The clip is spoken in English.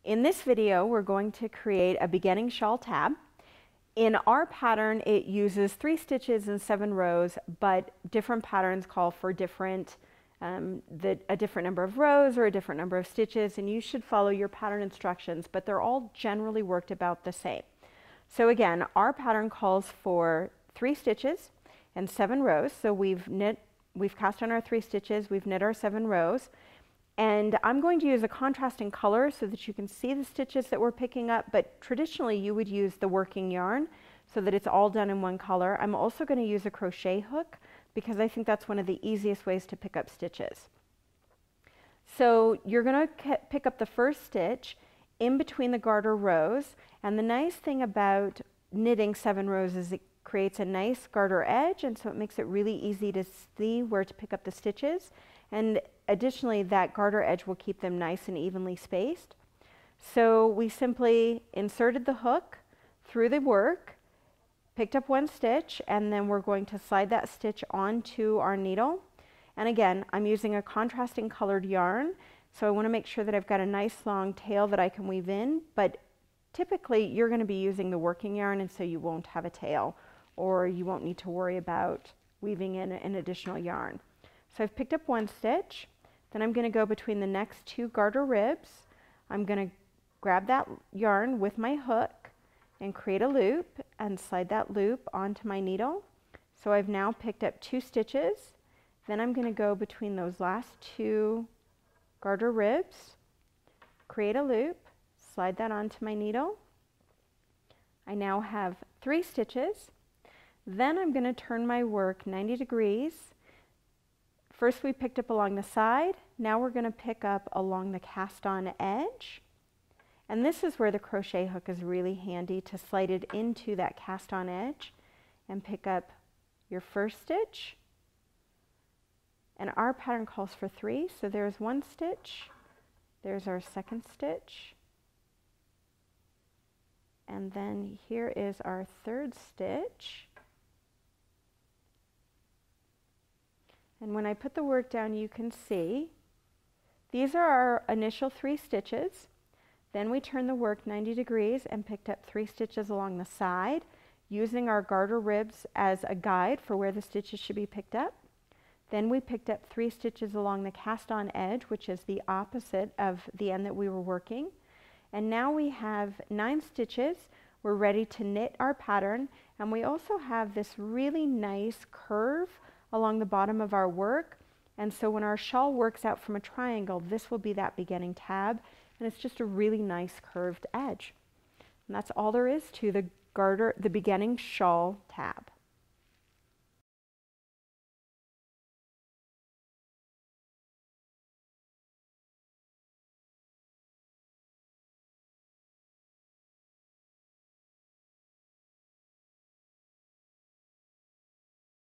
In this video, we're going to create a beginning shawl tab. In our pattern, it uses 3 stitches and 7 rows, but different patterns call for a different number of rows or a different number of stitches, and you should follow your pattern instructions, but they're all generally worked about the same. So again, our pattern calls for 3 stitches and 7 rows. So we've cast on our 3 stitches, we've knit our 7 rows. And I'm going to use a contrasting color so that you can see the stitches that we're picking up, but traditionally you would use the working yarn so that it's all done in one color. I'm also going to use a crochet hook because I think that's one of the easiest ways to pick up stitches. So you're going to pick up the first stitch in between the garter rows, and the nice thing about knitting 7 rows is it creates a nice garter edge, and so it makes it really easy to see where to pick up the stitches. And additionally, that garter edge will keep them nice and evenly spaced. So we simply inserted the hook through the work, picked up 1 stitch, and then we're going to slide that stitch onto our needle. And again, I'm using a contrasting colored yarn, so I want to make sure that I've got a nice long tail that I can weave in, but typically you're going to be using the working yarn, and so you won't have a tail, or you won't need to worry about weaving in an additional yarn. So I've picked up 1 stitch, then I'm going to go between the next 2 garter ribs. I'm going to grab that yarn with my hook and create a loop and slide that loop onto my needle. So I've now picked up 2 stitches. Then I'm going to go between those last 2 garter ribs, create a loop, slide that onto my needle. I now have 3 stitches. Then I'm going to turn my work 90 degrees. First we picked up along the side, now we're going to pick up along the cast on edge. And this is where the crochet hook is really handy, to slide it into that cast on edge and pick up your first stitch. And our pattern calls for 3, so there's 1 stitch, there's our 2nd stitch, and then here is our 3rd stitch. And when I put the work down, you can see these are our initial 3 stitches. Then we turned the work 90 degrees and picked up 3 stitches along the side, using our garter ribs as a guide for where the stitches should be picked up. Then we picked up 3 stitches along the cast on edge, which is the opposite of the end that we were working. And now we have 9 stitches. We're ready to knit our pattern, and we also have this really nice curve along the bottom of our work, and so when our shawl works out from a triangle, this will be that beginning tab, and it's just a really nice curved edge. And that's all there is to the beginning shawl tab.